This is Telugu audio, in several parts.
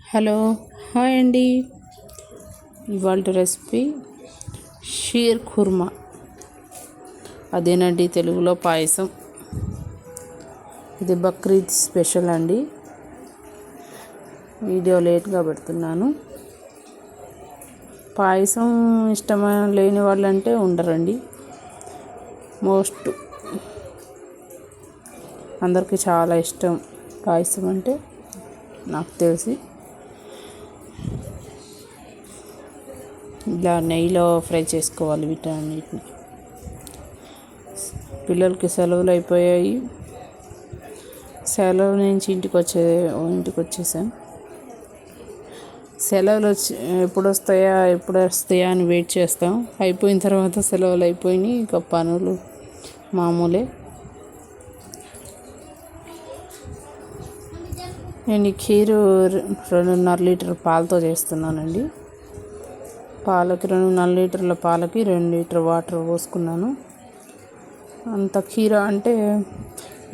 హలో, హాయ్ అండి. ఇవాళ రెసిపీ షీర్ ఖుర్మా, అదేనండి తెలుగులో పాయసం. ఇది బక్రీద్ స్పెషల్ అండి. వీడియో లేట్గా పెడుతున్నాను. పాయసం ఇష్టమైన లేని వాళ్ళంటే ఉండరండి. మోస్ట్ అందరికీ చాలా ఇష్టం పాయసం అంటే నాకు తెలిసి. ఇలా నెయ్యిలో ఫ్రై చేసుకోవాలి వీటన్నిటిని. పిల్లలకి సెలవులు అయిపోయాయి. సెలవు నుంచి ఇంటికి వచ్చేసాను. సెలవులు ఎప్పుడు వస్తాయా అని వెయిట్ చేస్తాం. అయిపోయిన తర్వాత సెలవులు అయిపోయినాయి, ఇంకా పనులు మామూలే. నేను ఈ ఖీరు 2.5 లీటర్ పాలతో చేస్తున్నానండి. పాలకి 2.5 లీటర్ల పాలకి 2 లీటర్ వాటర్ పోసుకున్నాను. అంత ఖీర అంటే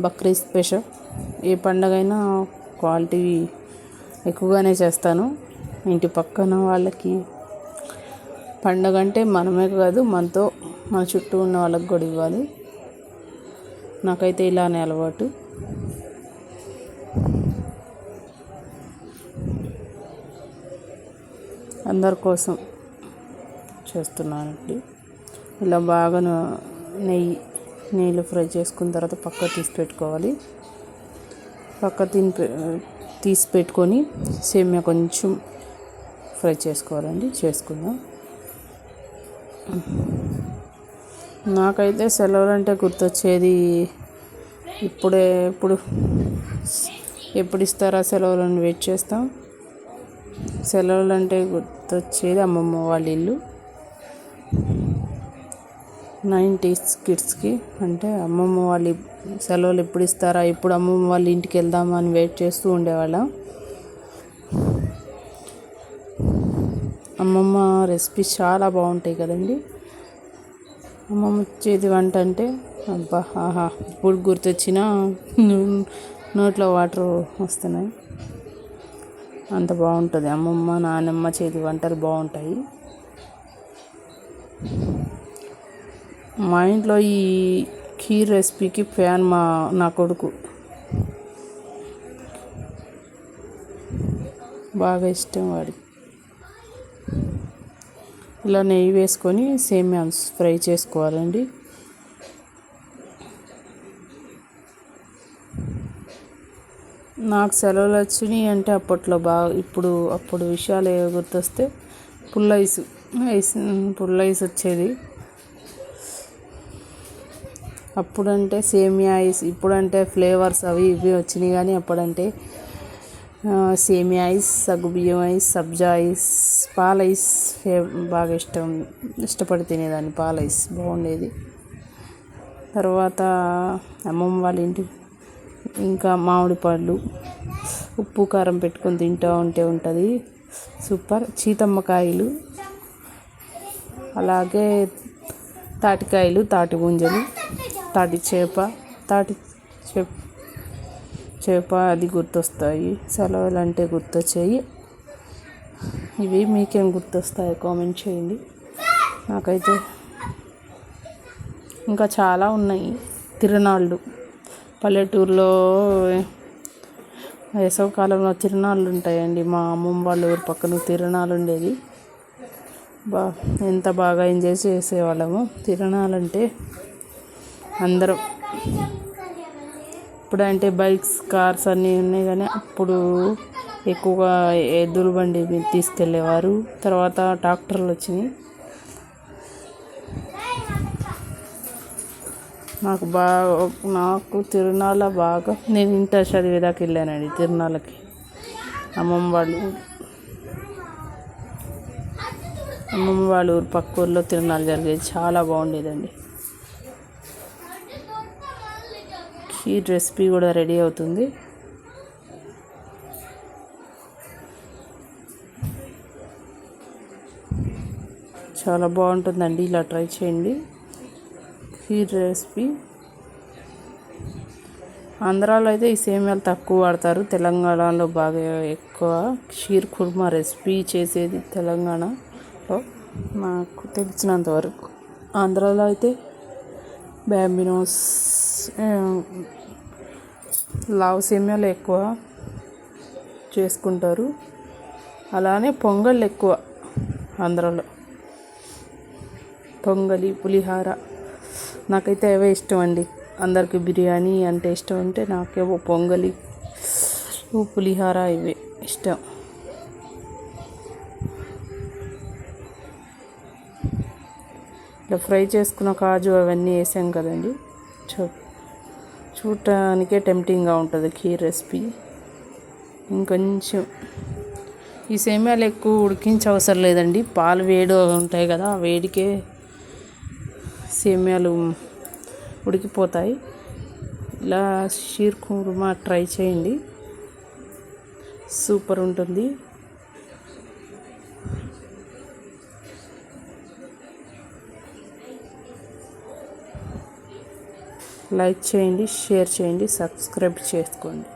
బక్రీద్ స్పెషల్. ఏ పండగైనా క్వాలిటీ ఎక్కువగానే చేస్తాను. ఇంటి పక్కన వాళ్ళకి పండగ అంటే మనమే కాదు, మన చుట్టూ ఉన్న వాళ్ళకి కూడా ఇవ్వాలి. నాకైతే ఇలానే అలవాటు. అందరి కోసం చేస్తున్నానండి. ఇలా బాగా నెయ్యిలో ఫ్రై చేసుకున్న తర్వాత పక్క తీసి పెట్టుకోవాలి. తీసి పెట్టుకొని సేమియా కొంచెం ఫ్రై చేసుకోవాలండి. చేసుకుందాం. నాకైతే సెలవులు అంటే గుర్తొచ్చేది ఎప్పుడు ఇస్తారా సెలవులను వెయిట్ చేస్తాం. సెలవులు అంటే గుర్తొచ్చేది అమ్మమ్మ వాళ్ళ ఇల్లు. 90s కిడ్స్కి అంటే అమ్మమ్మ వాళ్ళ సెలవులు ఎప్పుడు ఇస్తారా, ఎప్పుడు అమ్మమ్మ వాళ్ళ ఇంటికి వెళ్దామని వెయిట్ చేస్తూ ఉండేవాళ్ళం. అమ్మమ్మ రెసిపీస్ చాలా బాగుంటాయి కదండి. అమ్మమ్మ చేతి వంట అంటే అబ్బా ఆహా, ఇప్పుడు గుర్తొచ్చినా నోట్లో వాటర్ వస్తున్నాయి. అంత బాగుంటుంది. అమ్మమ్మ నాన్నమ్మ చేతి వంటలు బాగుంటాయి. మా ఇంట్లో ఈ ఖీర్ రెసిపీకి ఫ్యాన్ నా కొడుకు. బాగా ఇష్టం వాడికి. ఇలా నెయ్యి వేసుకొని సేమియా ఫ్రై చేసుకోవాలండి. నాకు సెలవులు వచ్చినాయి అంటే అప్పట్లో అప్పుడు విషయాలు గుర్తొస్తే పుల్ల ఐస్ వచ్చేది. అప్పుడంటే సేమియా ఐస్, ఇప్పుడంటే ఫ్లేవర్స్ అవి ఇవి వచ్చినాయి. కానీ అప్పుడంటే సేమియా ఐస్, సగ్గుబియ్యం ఐస్, సబ్జా ఐస్, పాల ఐస్ బాగా ఇష్టపడి తినేదాన్ని. పాల ఐస్ బాగుండేది. తర్వాత అమ్మమ్మ వాళ్ళ ఇంటి ఇంకా మామిడి పళ్ళు ఉప్పు కారం పెట్టుకొని తింటూ ఉంటుంది సూపర్. చీతమ్మకాయలు, అలాగే తాటికాయలు, తాటి గుంజలు, తాటి చేప అది గుర్తొస్తాయి. సెలవులు అంటే గుర్తొచ్చాయి. ఇవి మీకేం గుర్తొస్తాయో కామెంట్ చేయండి. నాకైతే ఇంకా చాలా ఉన్నాయి. తిరునాళ్ళు పల్లెటూరులో వేసవికాలంలో తిరునాళ్ళు ఉంటాయండి. మా అమ్మమ్మ వాళ్ళ ఊరు పక్కన తిరునాళ్ళు ఉండేది. ఎంత బాగా ఎంజాయ్ చేసేవాళ్ళము. తిరునాళ్ళంటే అందరం. ఇప్పుడంటే బైక్స్, కార్స్ అన్నీ ఉన్నాయి. కానీ అప్పుడు ఎక్కువగా ఎద్దుల బండి మీద తీసుకెళ్ళేవారు. తర్వాత ట్రాక్టర్లు వచ్చినాయి. నాకు తిరునాళ్ళ బాగా, నేను ఇంటర్ చదివేదాకా వెళ్ళానండి తిరునాళ్ళకి. అమ్మమ్మ వాళ్ళ ఊరు పక్క ఊరిలో తిరునాళ్ళు జరిగేది. చాలా బాగుండేదండి. ఈ రెసిపీ కూడా రెడీ అవుతుంది. చాలా బాగుంటుందండి. ఇలా ట్రై చేయండి. ఈ రెసిపీ ఆంధ్రాలో అయితే ఈ సేమియాలు తక్కువ వాడతారు. తెలంగాణలో బాగా ఎక్కువ ఎక్కువ షీర్ కుర్మా రెసిపీ చేసేది తెలంగాణలో నాకు తెలిసినంత వరకు. ఆంధ్రాలో అయితే బ్యాంబినోస్, లావు సేమియాలు ఎక్కువ చేసుకుంటారు. అలానే పొంగల్ ఎక్కువ ఆంధ్రాలో. పొంగలి, పులిహార నాకైతే అవే ఇష్టం అండి. అందరికి బిర్యానీ అంటే ఇష్టం అంటే నాకేమో పొంగలి, పులిహార ఇవే ఇష్టం. ఇట్లా ఫ్రై చేసుకున్న కాజు అవన్నీ వేసాం కదండి, చూడటానికే టెంప్టింగ్గా ఉంటుంది ఖీర్ రెసిపీ. ఇంకొంచెం ఈ సేమియాలు ఎక్కువ ఉడికించే అవసరం లేదండి, పాలు వేడి ఉంటాయి కదా, ఆ వేడికే సేమియాలు ఉడికిపోతాయి. ఇలా షీర్ కుర్మా ట్రై చేయండి, సూపర్ ఉంటుంది. లైక్ చేయండి, షేర్ చేయండి, సబ్స్క్రైబ్ చేసుకోండి.